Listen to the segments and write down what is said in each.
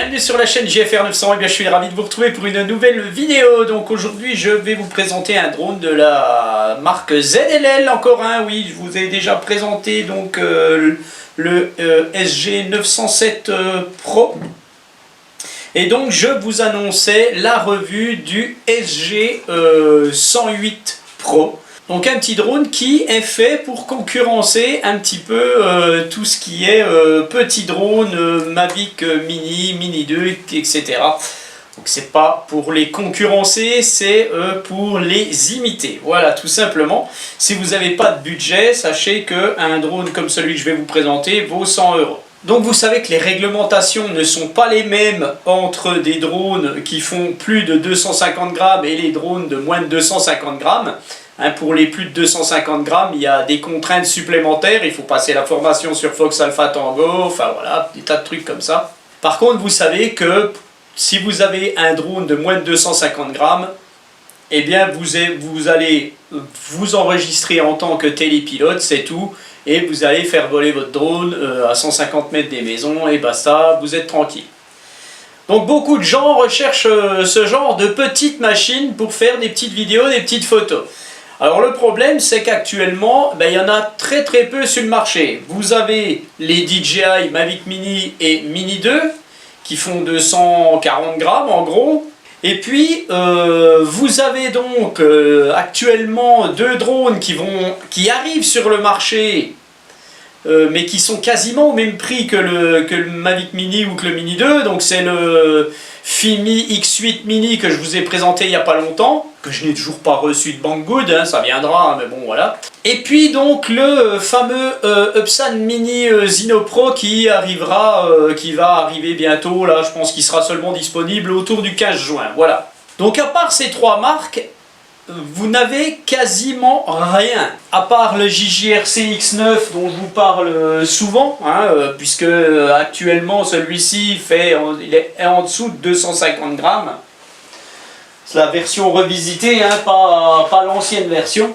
Bienvenue sur la chaîne JFR 900, et bien je suis ravi de vous retrouver pour une nouvelle vidéo. Donc aujourd'hui je vais vous présenter un drone de la marque ZLL, encore un, oui, je vous ai déjà présenté donc le SG 907 Pro. Et donc je vous annonçais la revue du SG 108 Pro. Donc un petit drone qui est fait pour concurrencer un petit peu tout ce qui est petit drone, Mavic Mini, Mini 2, etc. Donc c'est pas pour les concurrencer, c'est pour les imiter. Voilà, tout simplement. Si vous n'avez pas de budget, sachez qu'un drone comme celui que je vais vous présenter vaut 100 €. Donc vous savez que les réglementations ne sont pas les mêmes entre des drones qui font plus de 250 grammes et les drones de moins de 250 grammes. Hein, pour les plus de 250 grammes, il y a des contraintes supplémentaires, il faut passer la formation sur Fox Alpha Tango, enfin voilà, des tas de trucs comme ça. Par contre, vous savez que si vous avez un drone de moins de 250 grammes, eh bien vous allez vous enregistrer en tant que télépilote, c'est tout, et vous allez faire voler votre drone à 150 mètres des maisons, et basta, vous êtes tranquille. Donc beaucoup de gens recherchent ce genre de petites machines pour faire des petites vidéos, des petites photos. Alors le problème, c'est qu'actuellement, il y en a très peu sur le marché. Vous avez les DJI Mavic Mini et Mini 2 qui font 240 grammes en gros. Et puis vous avez donc actuellement deux drones qui arrivent sur le marché, mais qui sont quasiment au même prix que le Mavic Mini ou que le Mini 2. Donc c'est le Fimi X8 Mini que je vous ai présenté il n'y a pas longtemps, que je n'ai toujours pas reçu de Banggood, hein, ça viendra, hein, mais bon voilà. Et puis donc le fameux Upsan Mini Zino Pro qui va arriver bientôt, là je pense qu'il sera seulement disponible autour du 15 juin, voilà. Donc à part ces trois marques, vous n'avez quasiment rien, à part le JJRC X9 dont je vous parle souvent, hein, puisque actuellement celui-ci il est en dessous de 250 grammes. C'est la version revisitée, hein, pas l'ancienne version.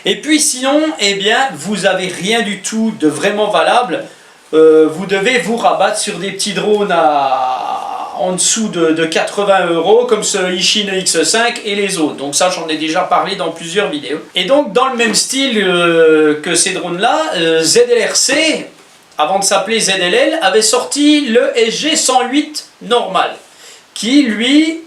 Et puis sinon, eh bien, vous n'avez rien du tout de vraiment valable. Vous devez vous rabattre sur des petits drones en dessous de 80 € comme ce Ishin X5 et les autres. Donc ça, j'en ai déjà parlé dans plusieurs vidéos. Et donc dans le même style que ces drones-là, ZLRC, avant de s'appeler ZLL, avait sorti le SG 108 normal, qui lui,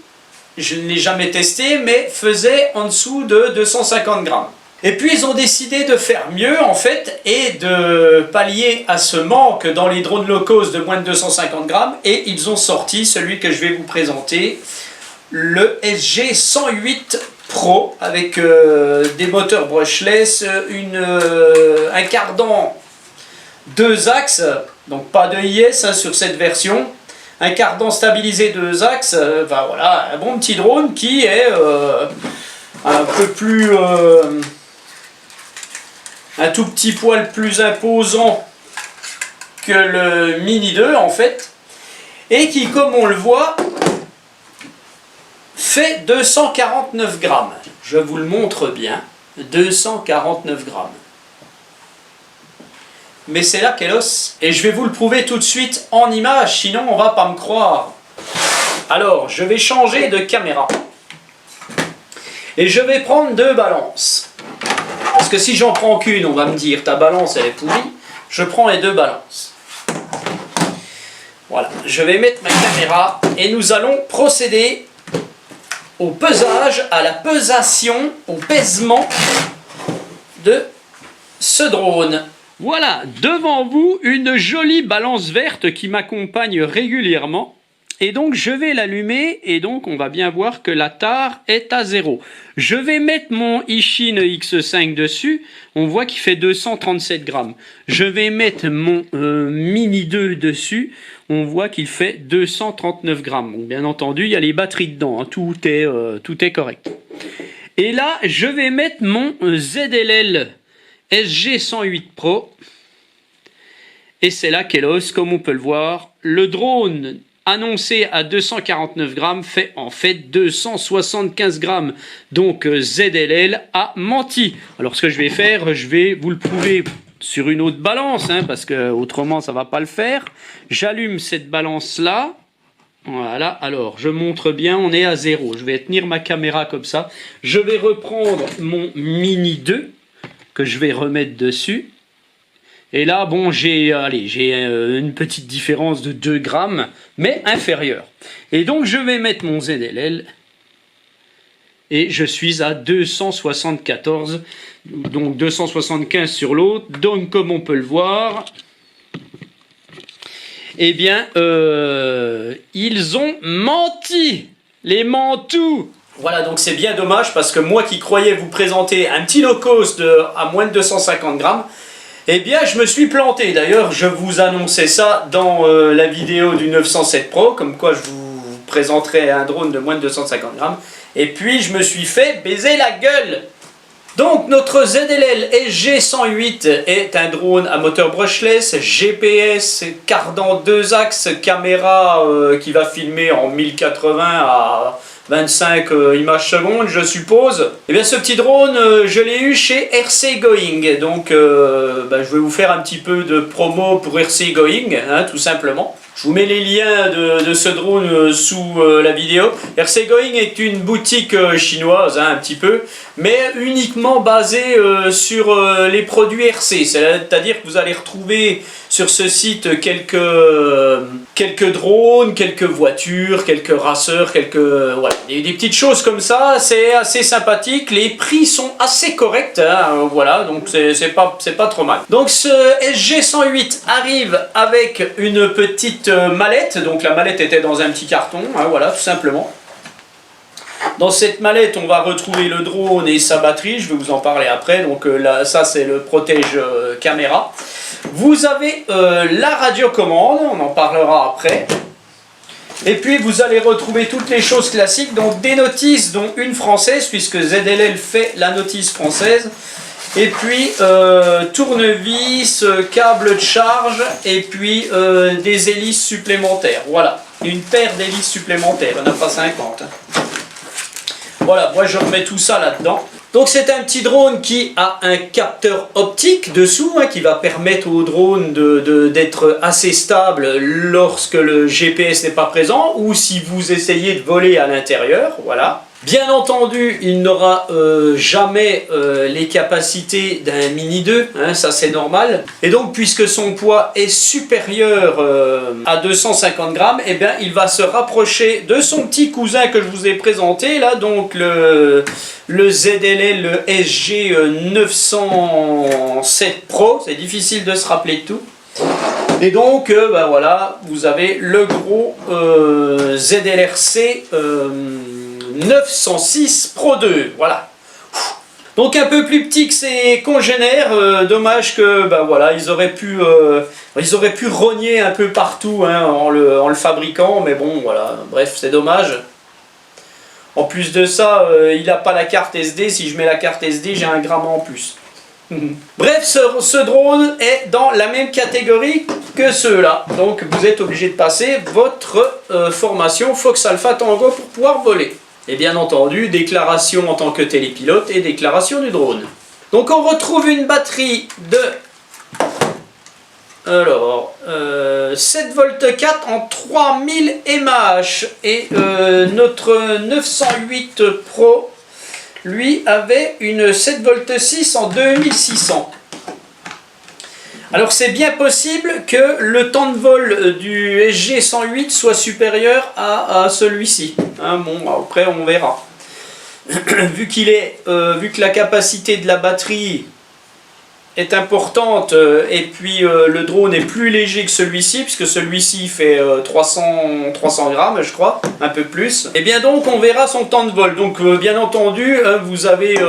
je ne l'ai jamais testé, mais faisait en dessous de 250 grammes. Et puis ils ont décidé de faire mieux en fait et de pallier à ce manque dans les drones low cost de moins de 250 grammes, et ils ont sorti celui que je vais vous présenter, le SG 108 Pro, avec des moteurs brushless, un cardan 2 axes, donc pas de IS hein, sur cette version, un cardan stabilisé 2 axes, voilà, un bon petit drone qui est un peu plus... un tout petit poil plus imposant que le Mini 2 en fait, et qui, comme on le voit, fait 249 grammes. Je vous le montre bien, 249 grammes. Mais c'est là qu'est l'os, et je vais vous le prouver tout de suite en image, sinon on va pas me croire. Alors, je vais changer de caméra, et je vais prendre deux balances. Parce que si j'en prends qu'une, on va me dire ta balance elle est pourrie. Je prends les deux balances. Voilà, je vais mettre ma caméra et nous allons procéder au pesage, à la pesation, au pèsement de ce drone. Voilà, devant vous, une jolie balance verte qui m'accompagne régulièrement. Et donc je vais l'allumer, et donc on va bien voir que la tare est à 0. Je vais mettre mon Ishin X5 dessus, on voit qu'il fait 237 grammes. Je vais mettre mon Mini 2 dessus, on voit qu'il fait 239 grammes. Donc, bien entendu, il y a les batteries dedans, hein, tout est correct. Et là, je vais mettre mon ZLL SG 108 Pro. Et c'est là qu'est l'os, comme on peut le voir. Le drone annoncé à 249 grammes fait en fait 275 grammes. Donc ZLL a menti. Alors ce que je vais faire, je vais vous le prouver sur une autre balance, hein, parce que autrement ça va pas le faire. J'allume cette balance là. Voilà, alors je montre bien, on est à 0. Je vais tenir ma caméra comme ça. Je vais reprendre mon Mini 2 que je vais remettre dessus. Et là, bon, j'ai une petite différence de 2 grammes, mais inférieure. Et donc je vais mettre mon ZLL. Et je suis à 274, donc 275 sur l'autre. Donc comme on peut le voir, eh bien, ils ont menti, les mentous. Voilà, donc c'est bien dommage parce que moi qui croyais vous présenter un petit low cost à moins de 250 grammes, eh bien je me suis planté. D'ailleurs, je vous annonçais ça dans la vidéo du 907 Pro, comme quoi je vous présenterai un drone de moins de 250 grammes. Et puis je me suis fait baiser la gueule. Donc notre ZLL SG108 est un drone à moteur brushless, GPS, cardan 2 axes, caméra qui va filmer en 1080 à 25 images secondes, je suppose. Et bien ce petit drone, je l'ai eu chez RC Going. Donc je vais vous faire un petit peu de promo pour RC Going, hein, tout simplement. Je vous mets les liens de ce drone sous la vidéo. RC Going est une boutique chinoise, hein, un petit peu, mais uniquement basée sur les produits RC. C'est-à-dire que vous allez retrouver sur ce site quelques drones, quelques voitures, quelques raceurs, voilà, des petites choses comme ça. C'est assez sympathique. Les prix sont assez corrects, hein, voilà, donc c'est pas trop mal. Donc ce SG108 arrive avec une petite mallette. Donc la mallette était dans un petit carton, hein, voilà, tout simplement. Dans cette mallette, on va retrouver le drone et sa batterie. Je vais vous en parler après. Donc là, ça c'est le protège caméra. Vous avez la radiocommande, on en parlera après. Et puis vous allez retrouver toutes les choses classiques, donc des notices, dont une française, puisque ZLL fait la notice française. Et puis tournevis, câble de charge, et puis des hélices supplémentaires. Voilà, une paire d'hélices supplémentaires, on n'a pas 50. Voilà, moi je remets tout ça là-dedans. Donc c'est un petit drone qui a un capteur optique dessous, hein, qui va permettre au drone d'être assez stable lorsque le GPS n'est pas présent, ou si vous essayez de voler à l'intérieur, voilà. Bien entendu, il n'aura jamais les capacités d'un Mini 2, hein, ça c'est normal. Et donc, puisque son poids est supérieur à 250 grammes, eh bien, il va se rapprocher de son petit cousin que je vous ai présenté, là, donc le ZLL, le SG907 Pro. C'est difficile de se rappeler de tout. Et donc, voilà, vous avez le gros ZLRC 906 Pro 2, voilà. Donc un peu plus petit que ses congénères, dommage que voilà, ils auraient pu rogner un peu partout, hein, en le fabriquant, mais bon voilà, bref, c'est dommage. En plus de ça, il n'a pas la carte SD. Si je mets la carte SD, j'ai 1 gramme en plus. Bref, ce drone est dans la même catégorie que ceux-là. Donc vous êtes obligé de passer votre formation Fox Alpha Tango pour pouvoir voler. Et bien entendu, déclaration en tant que télépilote et déclaration du drone. Donc on retrouve une batterie de 7 v 4 en 3000 mAh. Et notre 908 Pro, lui, avait une 7 v 6 en 2600. Alors c'est bien possible que le temps de vol du SG108 soit supérieur à celui-ci. Hein, bon, après on verra. vu que la capacité de la batterie est importante, et puis le drone est plus léger que celui-ci, puisque celui-ci fait 300 grammes, je crois, un peu plus. Et bien donc on verra son temps de vol. Donc bien entendu, vous avez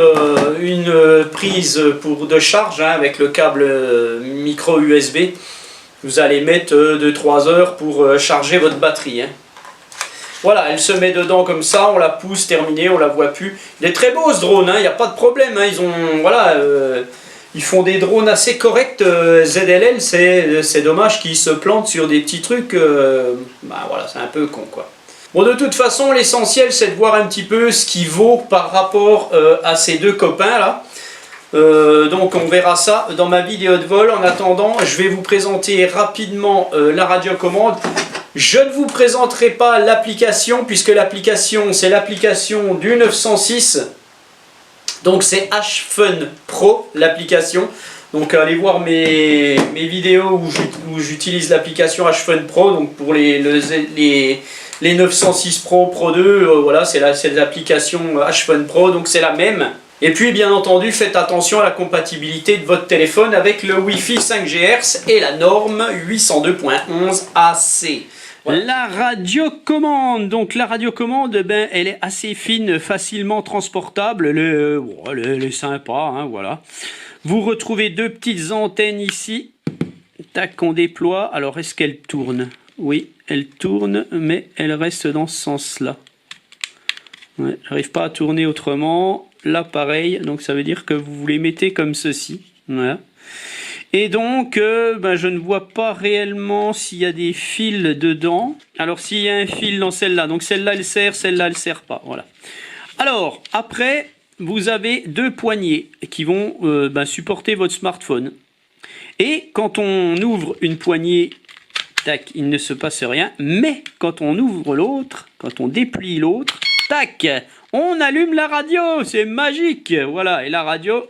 une prise de charge, hein, avec le câble micro USB. Vous allez mettre 2-3 heures pour charger votre batterie, hein. Voilà, elle se met dedans comme ça, on la pousse, terminé, on la voit plus. Il est très beau ce drone, il n'y a pas de problème, hein, ils ont, voilà, ils font des drones assez corrects. ZLL, c'est dommage qu'ils se plantent sur des petits trucs, voilà, c'est un peu con, quoi. Bon, de toute façon, l'essentiel, c'est de voir un petit peu ce qui vaut par rapport à ces deux copains là. Donc on verra ça dans ma vidéo de vol. En attendant, je vais vous présenter rapidement la radiocommande. Je ne vous présenterai pas l'application, puisque l'application, c'est l'application du 906. Donc c'est HFun Pro, l'application. Donc allez voir mes vidéos où j'utilise l'application HFun Pro. Donc pour les 906 Pro, Pro 2, voilà, c'est l'application HFun Pro, donc c'est la même. Et puis bien entendu, faites attention à la compatibilité de votre téléphone avec le Wi-Fi 5 GHz et la norme 802.11 AC. Voilà. La radiocommande, donc la radiocommande, ben, elle est assez fine, facilement transportable, elle est sympa, hein, voilà. Vous retrouvez deux petites antennes ici, tac, qu'on déploie. Alors est-ce qu'elle tourne? Oui, elle tourne, mais elle reste dans ce sens-là. Ouais, j'arrive pas à tourner autrement. Là, pareil, donc ça veut dire que vous les mettez comme ceci. Voilà. Et donc, ben, je ne vois pas réellement s'il y a des fils dedans. Alors, s'il y a un fil dans celle-là, donc celle-là, elle sert, celle-là, elle sert pas. Voilà. Alors, après, vous avez deux poignées qui vont ben, supporter votre smartphone. Et quand on ouvre une poignée, tac, il ne se passe rien. Mais quand on ouvre l'autre, quand on déplie l'autre, tac, on allume la radio. C'est magique. Voilà, et la radio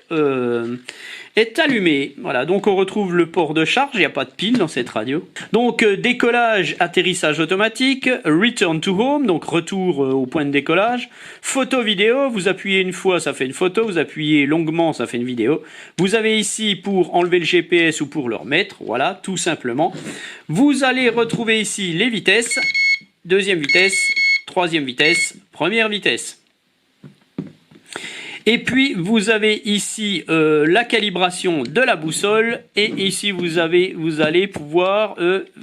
est allumée. Voilà, donc on retrouve le port de charge. Il n'y a pas de pile dans cette radio. Donc décollage, atterrissage automatique, return to home, donc retour au point de décollage. Photo vidéo, vous appuyez une fois, ça fait une photo. Vous appuyez longuement, ça fait une vidéo. Vous avez ici pour enlever le GPS ou pour le remettre. Voilà, tout simplement. Vous allez retrouver ici les vitesses. Deuxième vitesse, troisième vitesse, première vitesse. Et puis vous avez ici la calibration de la boussole, et ici vous allez pouvoir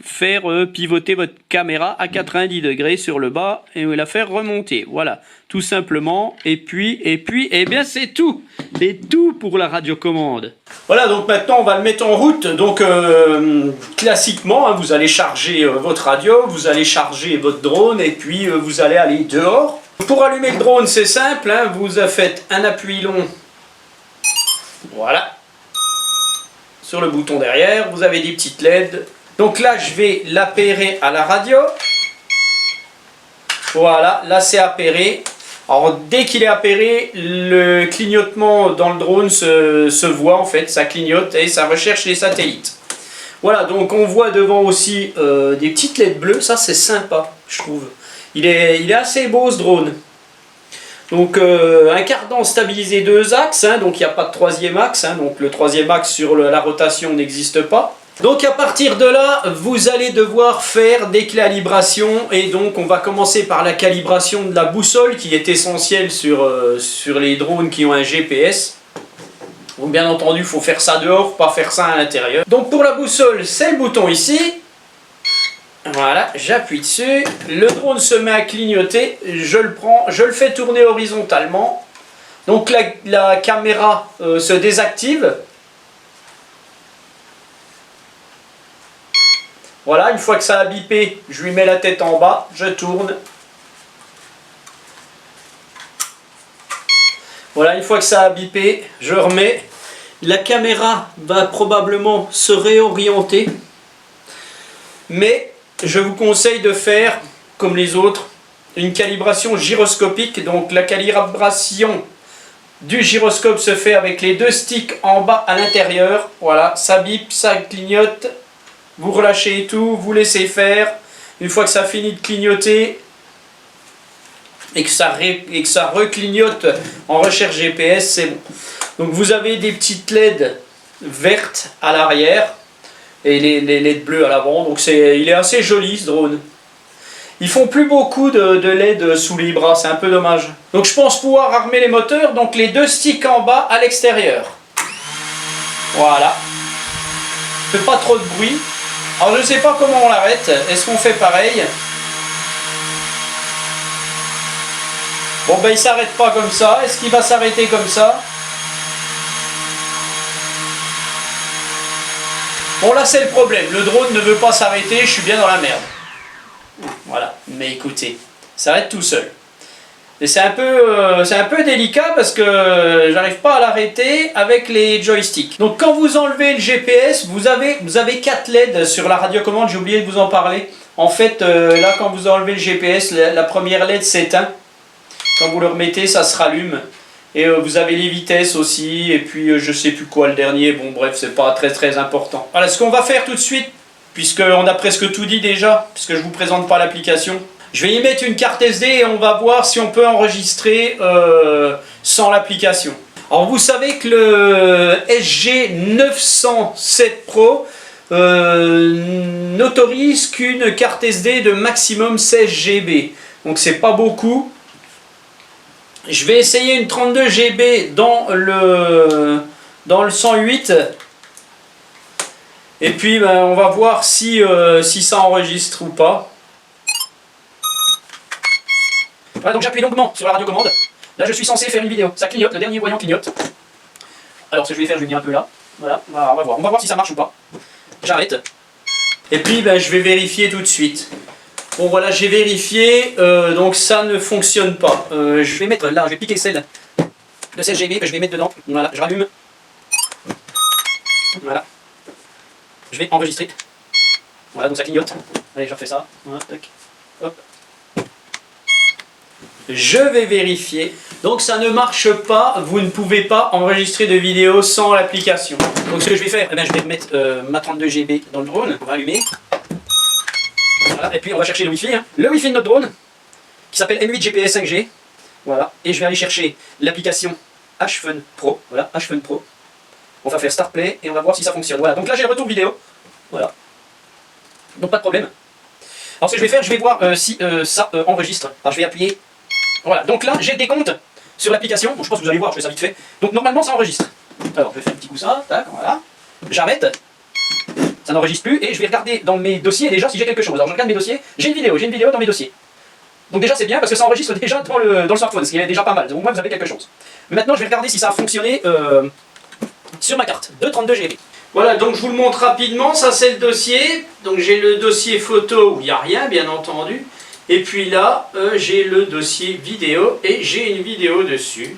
faire pivoter votre caméra à 90 degrés sur le bas et la faire remonter. Voilà, tout simplement. Et puis, eh bien c'est tout. C'est tout pour la radiocommande. Voilà, donc maintenant on va le mettre en route. Donc classiquement, hein, vous allez charger votre radio, vous allez charger votre drone, et puis vous allez aller dehors. Pour allumer le drone, c'est simple, hein, vous faites un appui long, voilà, sur le bouton derrière, vous avez des petites LED. Donc là, je vais l'appairer à la radio. Voilà, là c'est appairé. Alors dès qu'il est appairé, le clignotement dans le drone se voit en fait, ça clignote et ça recherche les satellites. Voilà, donc on voit devant aussi des petites LED bleues, ça c'est sympa, je trouve. Il est assez beau ce drone. Donc un cardan stabilisé 2 axes, hein, donc il n'y a pas de troisième axe, hein, donc le troisième axe sur la rotation n'existe pas. Donc à partir de là, vous allez devoir faire des calibrations, et donc on va commencer par la calibration de la boussole qui est essentielle sur les drones qui ont un GPS. Donc bien entendu, il faut faire ça dehors, pas faire ça à l'intérieur. Donc pour la boussole, c'est le bouton ici. Voilà, j'appuie dessus, le drone se met à clignoter, je le prends, je le fais tourner horizontalement. Donc la caméra se désactive. Voilà, une fois que ça a bipé, je lui mets la tête en bas, je tourne. Voilà, une fois que ça a bipé, je remets. La caméra va probablement se réorienter. Mais je vous conseille de faire, comme les autres, une calibration gyroscopique. Donc la calibration du gyroscope se fait avec les deux sticks en bas à l'intérieur. Voilà, ça bip, ça clignote. Vous relâchez tout, vous laissez faire. Une fois que ça finit de clignoter et que ça reclignote en recherche GPS, c'est bon. Donc vous avez des petites LED vertes à l'arrière et les LED bleues à l'avant. Donc il est assez joli ce drone. Ils font plus beaucoup de LED sous les bras, c'est un peu dommage. Donc je pense pouvoir armer les moteurs, donc les deux sticks en bas à l'extérieur. Voilà. Fait pas trop de bruit. Alors je ne sais pas comment on l'arrête. Est-ce qu'on fait pareil? Bon ben il s'arrête pas comme ça. Est-ce qu'il va s'arrêter comme ça? Bon là c'est le problème. Le drone ne veut pas s'arrêter. Je suis bien dans la merde. Voilà. Mais écoutez, ça s'arrête tout seul. Et c'est un peu délicat parce que j'arrive pas à l'arrêter avec les joysticks. Donc quand vous enlevez le GPS, vous avez 4 LED sur la radiocommande, j'ai oublié de vous en parler. En fait, là quand vous enlevez le GPS, la première LED s'éteint. Quand vous le remettez, ça se rallume. Et vous avez les vitesses aussi, et puis je sais plus quoi le dernier, bon bref, c'est pas très important. Voilà, ce qu'on va faire tout de suite, puisqu'on a presque tout dit déjà, puisque je vous présente pas l'application. Je vais y mettre une carte SD et on va voir si on peut enregistrer sans l'application. Alors vous savez que le SG907 Pro n'autorise qu'une carte SD de maximum 16 GB. Donc c'est pas beaucoup. Je vais essayer une 32 GB dans le 108. Et puis ben, on va voir si ça enregistre ou pas. Voilà, donc j'appuie longuement sur la radiocommande. Là je suis censé faire une vidéo. Ça clignote, le dernier voyant clignote. Alors ce que je vais faire, je vais venir un peu là. Voilà, on va voir. On va voir si ça marche ou pas. J'arrête. Et puis ben, je vais vérifier tout de suite. Bon voilà, j'ai vérifié, donc ça ne fonctionne pas. Je vais mettre là, je vais piquer celle de 16 GB que je vais mettre dedans. Voilà, je rallume. Voilà. Je vais enregistrer. Voilà, donc ça clignote. Allez, je refais ça. Voilà, tac. Hop. Je vais vérifier. Donc ça ne marche pas, vous ne pouvez pas enregistrer de vidéo sans l'application. Donc ce que je vais faire, eh bien, je vais remettre ma 32 GB dans le drone. On va allumer. Voilà, et puis on va chercher le Wi-Fi. Hein. Le Wi-Fi de notre drone, qui s'appelle M8 GPS 5G. Voilà, et je vais aller chercher l'application HFun Pro. Voilà, HFun Pro. On va faire Start Play et on va voir si ça fonctionne. Voilà, donc là j'ai le retour vidéo. Voilà. Donc pas de problème. Alors ce que je vais faire, je vais voir si ça enregistre. Alors je vais appuyer. Voilà, donc là j'ai le décompte sur l'application. Bon, je pense que vous allez voir, je fais ça vite fait. Donc normalement ça enregistre. Alors je vais faire un petit coup ça, tac, voilà. J'arrête. Ça n'enregistre plus et je vais regarder dans mes dossiers déjà si j'ai quelque chose. Alors je regarde mes dossiers, j'ai une vidéo dans mes dossiers. Donc déjà c'est bien parce que ça enregistre déjà dans le smartphone, ce qui est déjà pas mal. Donc au moins vous avez quelque chose. Maintenant je vais regarder si ça a fonctionné sur ma carte de 32 GB. Voilà, donc je vous le montre rapidement, ça c'est le dossier. Donc j'ai le dossier photo où il n'y a rien bien entendu. Et puis là j'ai le dossier vidéo et j'ai une vidéo dessus.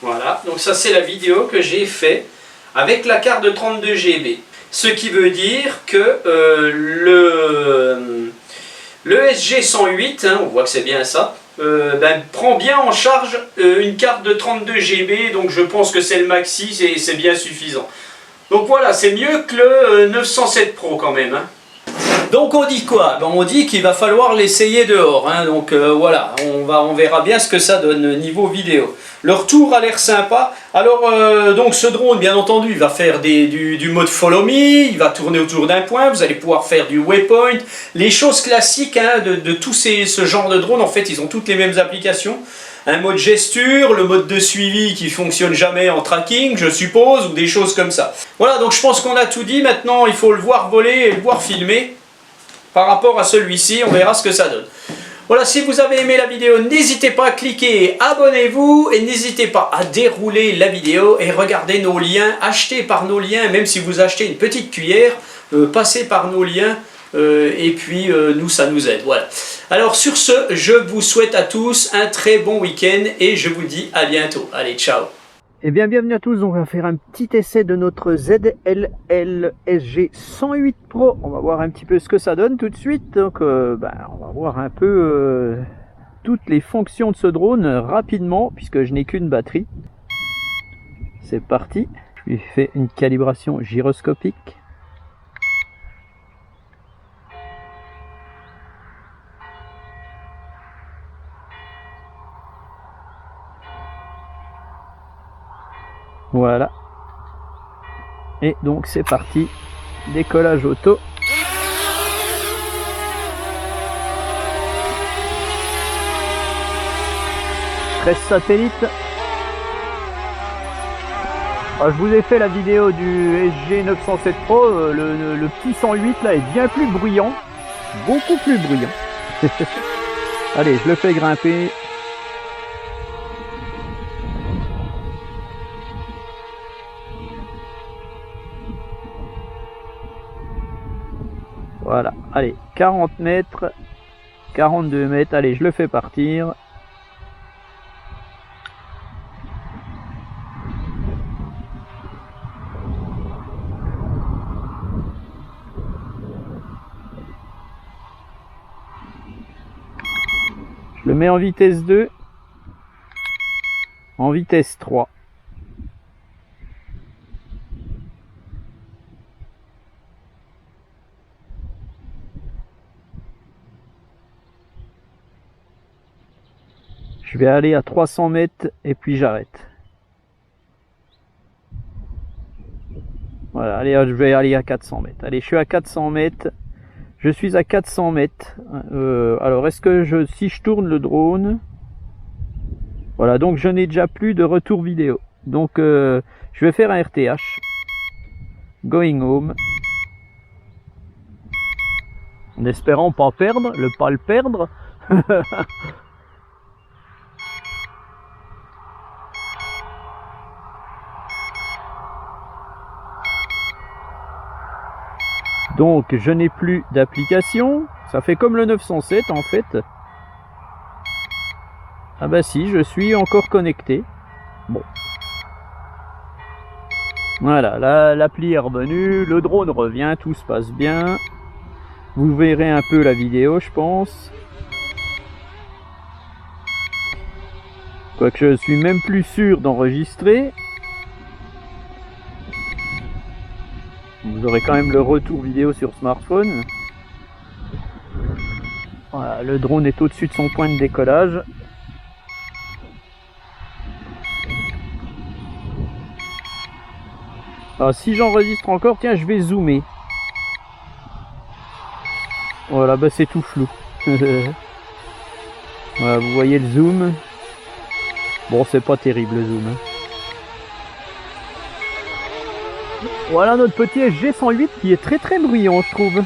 Voilà, donc ça c'est la vidéo que j'ai fait avec la carte de 32 GB. Ce qui veut dire que le SG108, hein, on voit que c'est bien ça, ben, prend bien en charge une carte de 32 GB, donc je pense que c'est le maxi, c'est bien suffisant. Donc voilà, c'est mieux que le 907 Pro quand même. Hein. Donc on dit quoi? Ben, on dit qu'il va falloir l'essayer dehors, hein. Donc voilà, on verra bien ce que ça donne niveau vidéo. Le retour a l'air sympa. Alors donc ce drone bien entendu il va faire du mode follow me, il va tourner autour d'un point, vous allez pouvoir faire du waypoint, les choses classiques hein, de tous ce genre de drone. En fait ils ont toutes les mêmes applications. Un mode gesture, le mode de suivi qui fonctionne jamais en tracking je suppose, ou des choses comme ça. Voilà, donc je pense qu'on a tout dit. Maintenant il faut le voir voler et le voir filmer. Par rapport à celui-ci, on verra ce que ça donne. Voilà, si vous avez aimé la vidéo, n'hésitez pas à cliquer, abonnez-vous et n'hésitez pas à dérouler la vidéo et regarder nos liens, achetez par nos liens, même si vous achetez une petite cuillère, passez par nos liens et puis nous, ça nous aide. Voilà. Alors sur ce, je vous souhaite à tous un très bon week-end et je vous dis à bientôt. Allez, ciao. Eh bien, bienvenue à tous, on va faire un petit essai de notre ZLL SG108 Pro. On va voir un petit peu ce que ça donne tout de suite. Donc, on va voir un peu toutes les fonctions de ce drone rapidement, puisque je n'ai qu'une batterie. C'est parti. Je lui fais une calibration gyroscopique. Voilà. Et donc c'est parti. Décollage auto. Satellite. Je vous ai fait la vidéo du SG907 Pro. Le petit 108 là est bien plus bruyant. Beaucoup plus bruyant. Allez, je le fais grimper. Voilà, allez, 40 mètres, 42 mètres, allez, je le fais partir. Je le mets en vitesse 2, en vitesse 3. Je vais aller à 300 mètres et puis j'arrête. Voilà, allez, je vais aller à 400 mètres. Allez, je suis à 400 mètres. Je suis à 400 mètres. Alors, est-ce que si je tourne le drone... Voilà, donc je n'ai déjà plus de retour vidéo. Donc, je vais faire un RTH. Going home. En espérant pas le perdre. Donc je n'ai plus d'application, ça fait comme le 907 en fait. Ah bah si, je suis encore connecté. Bon. Voilà, l'appli est revenue, le drone revient, tout se passe bien. Vous verrez un peu la vidéo, je pense. Quoique je suis même plus sûr d'enregistrer. Vous aurez quand même le retour vidéo sur smartphone. Voilà, le drone est au-dessus de son point de décollage. Alors si j'enregistre encore, tiens, je vais zoomer. Voilà, bah c'est tout flou. Voilà, vous voyez le zoom. Bon, c'est pas terrible le zoom. Voilà notre petit SG108 qui est très très bruyant, je trouve.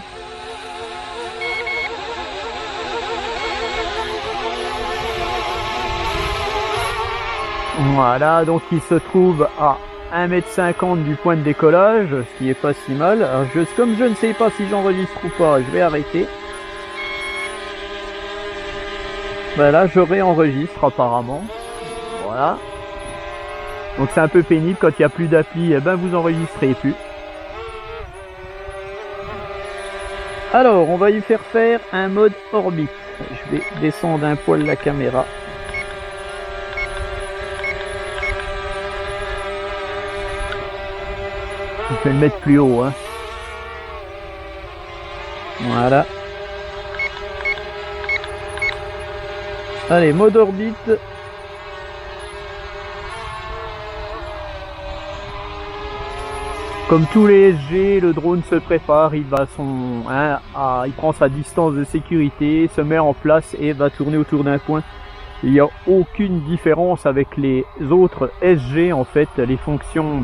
Voilà, donc il se trouve à 1,50 m du point de décollage, ce qui est pas si mal. Alors, comme je ne sais pas si j'enregistre ou pas, je vais arrêter. Voilà, je réenregistre apparemment. Voilà. Donc c'est un peu pénible quand il n'y a plus d'appli, eh ben vous enregistrez plus. Alors on va y faire un mode orbite. Je vais descendre un poil la caméra. Je vais le mettre plus haut, hein. Voilà. Allez, mode orbite. Comme tous les SG, le drone se prépare, il prend sa distance de sécurité, se met en place et va tourner autour d'un point. Il n'y a aucune différence avec les autres SG en fait, les fonctions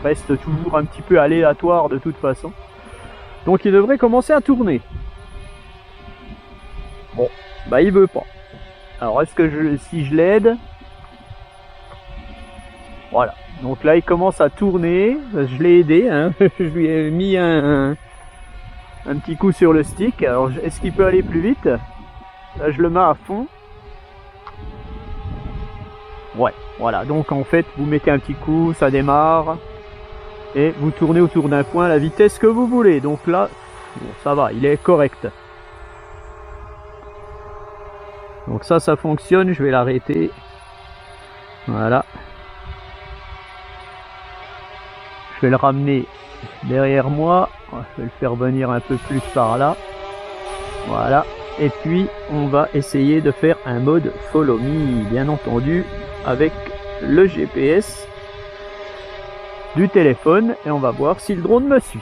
restent toujours un petit peu aléatoires de toute façon. Donc il devrait commencer à tourner. Bon, il veut pas. Alors est-ce que si je l'aide, voilà. Donc là il commence à tourner, je l'ai aidé, hein. Je lui ai mis un petit coup sur le stick. Alors est-ce qu'il peut aller plus vite? Là je le mets à fond. Ouais, voilà, donc en fait vous mettez un petit coup, ça démarre, et vous tournez autour d'un point à la vitesse que vous voulez. Donc là, bon, ça va, il est correct. Donc ça fonctionne, je vais l'arrêter. Voilà. Je vais le ramener derrière moi, je vais le faire venir un peu plus par là. Voilà, et puis on va essayer de faire un mode follow me, bien entendu, avec le GPS du téléphone, et on va voir si le drone me suit.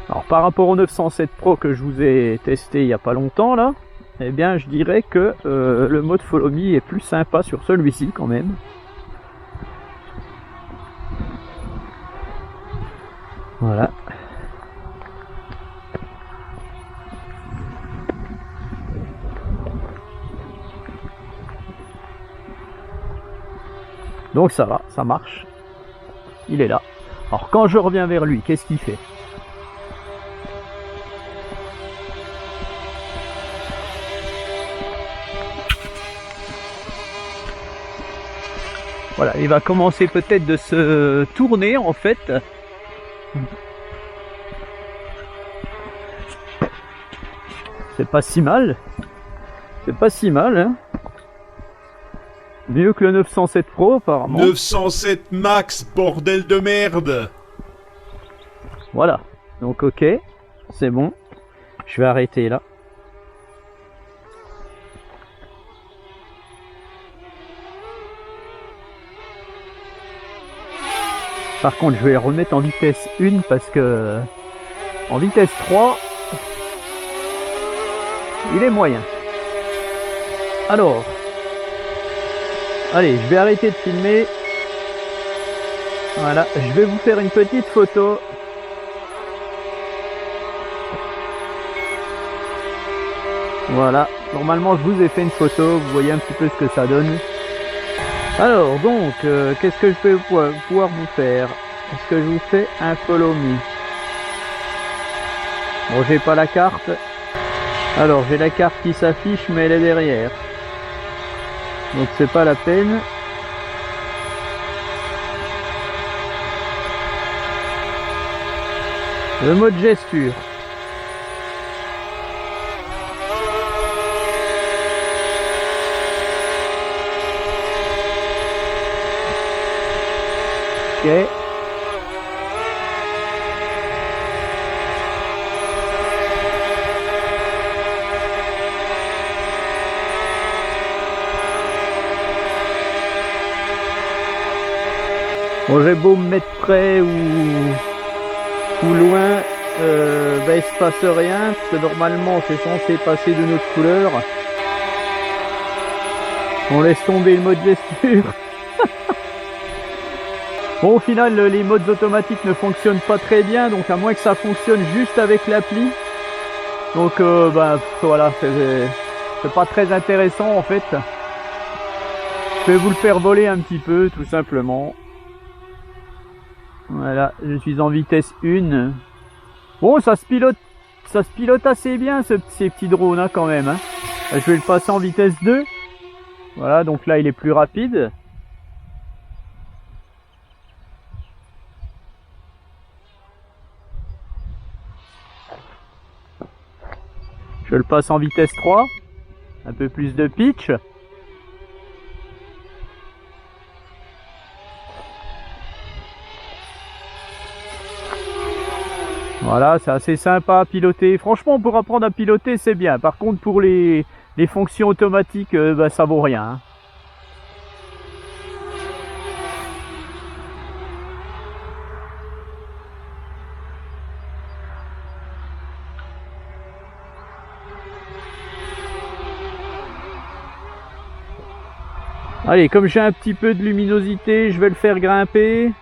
Alors par rapport au 907 Pro que je vous ai testé il n'y a pas longtemps là, eh bien je dirais que le mode follow me est plus sympa sur celui-ci quand même. Voilà. Donc ça va, ça marche. Il est là. Alors quand je reviens vers lui, qu'est-ce qu'il fait? Voilà, il va commencer peut-être de se tourner en fait. C'est pas si mal. C'est pas si mal, hein. Mieux que le 907 Pro apparemment. 907 Max, bordel de merde. Voilà, donc ok, c'est bon. Je vais arrêter là. Par contre, je vais remettre en vitesse 1 parce que en vitesse 3, il est moyen. Alors, allez, je vais arrêter de filmer. Voilà, je vais vous faire une petite photo. Voilà, normalement je vous ai fait une photo, vous voyez un petit peu ce que ça donne. Alors donc, qu'est-ce que je vais pouvoir vous faire? Est-ce que je vous fais un follow me? Bon, j'ai pas la carte. Alors, j'ai la carte qui s'affiche, mais elle est derrière. Donc c'est pas la peine. Le mode gesture. Ok. Bon, j'ai beau me mettre près ou loin, ben il se passe rien, parce que normalement c'est censé passer de notre couleur. On laisse tomber le mode gesture. Bon, au final, les modes automatiques ne fonctionnent pas très bien, donc à moins que ça fonctionne juste avec l'appli. Donc, ben voilà, c'est pas très intéressant en fait. Je vais vous le faire voler un petit peu, tout simplement. Voilà, je suis en vitesse 1. Bon, ça se pilote assez bien ces petits drones hein, quand même. Hein. Je vais le passer en vitesse 2. Voilà, donc là il est plus rapide. Je le passe en vitesse 3. Un peu plus de pitch. Voilà, c'est assez sympa à piloter. Franchement, pour apprendre à piloter, c'est bien. Par contre, pour les fonctions automatiques, bah, ça vaut rien. Hein. Allez, comme j'ai un petit peu de luminosité, je vais le faire grimper.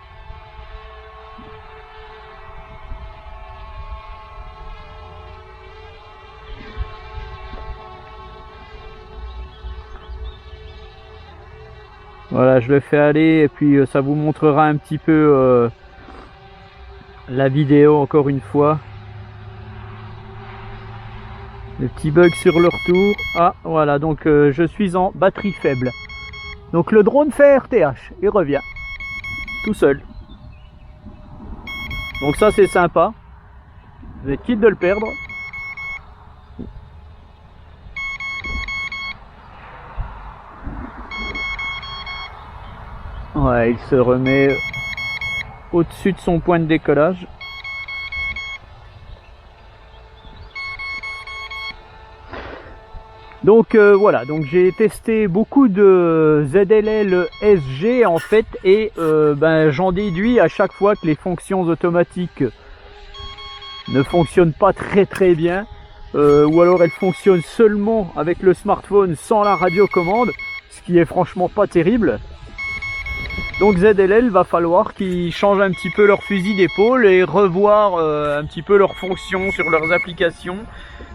Voilà, je le fais aller et puis ça vous montrera un petit peu la vidéo encore une fois. Le petit bug sur le retour. Ah, voilà, donc je suis en batterie faible. Donc le drone fait RTH, il revient tout seul. Donc ça c'est sympa. Vous êtes quitte de le perdre. Ouais, il se remet au-dessus de son point de décollage. Donc voilà, donc j'ai testé beaucoup de ZLL SG en fait et ben, j'en déduis à chaque fois que les fonctions automatiques ne fonctionnent pas très bien ou alors elles fonctionnent seulement avec le smartphone sans la radiocommande, ce qui est franchement pas terrible. Donc ZLL va falloir qu'ils changent un petit peu leur fusil d'épaule et revoir un petit peu leurs fonctions sur leurs applications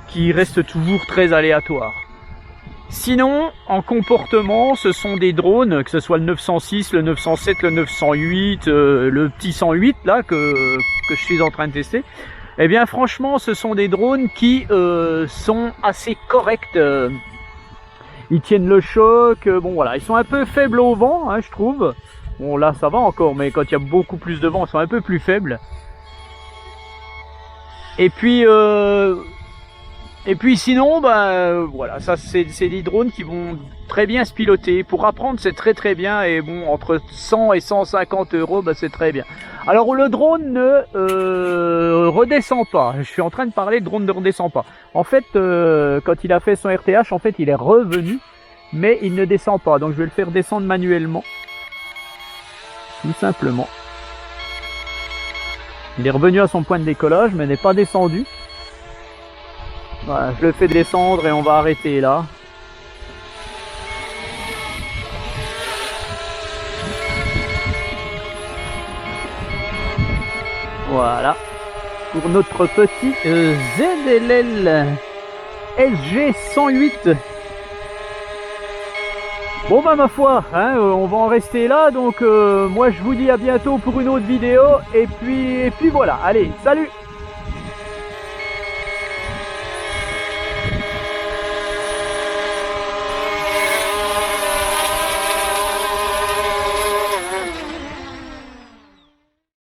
qui restent toujours très aléatoires. Sinon, en comportement, ce sont des drones, que ce soit le 906, le 907, le 908, le petit 108 là que je suis en train de tester. Eh bien franchement, ce sont des drones qui sont assez corrects. Ils tiennent le choc, bon voilà, ils sont un peu faibles au vent, hein, je trouve. Bon là ça va encore, mais quand il y a beaucoup plus de vent, ils sont un peu plus faibles. Et puis sinon, bah voilà, ça c'est des drones qui vont très bien se piloter. Pour apprendre, c'est très bien. Et bon, entre 100 et 150 euros, bah c'est très bien. Alors le drone ne redescend pas. Je suis en train de parler, le drone ne redescend pas. En fait, quand il a fait son RTH, en fait, il est revenu, mais il ne descend pas. Donc je vais le faire descendre manuellement, tout simplement. Il est revenu à son point de décollage, mais n'est pas descendu. Voilà, je le fais descendre et on va arrêter là. Voilà. Pour notre petit ZLL SG108. Bon bah ma foi, hein, on va en rester là. Donc moi je vous dis à bientôt pour une autre vidéo. Et puis voilà. Allez, salut!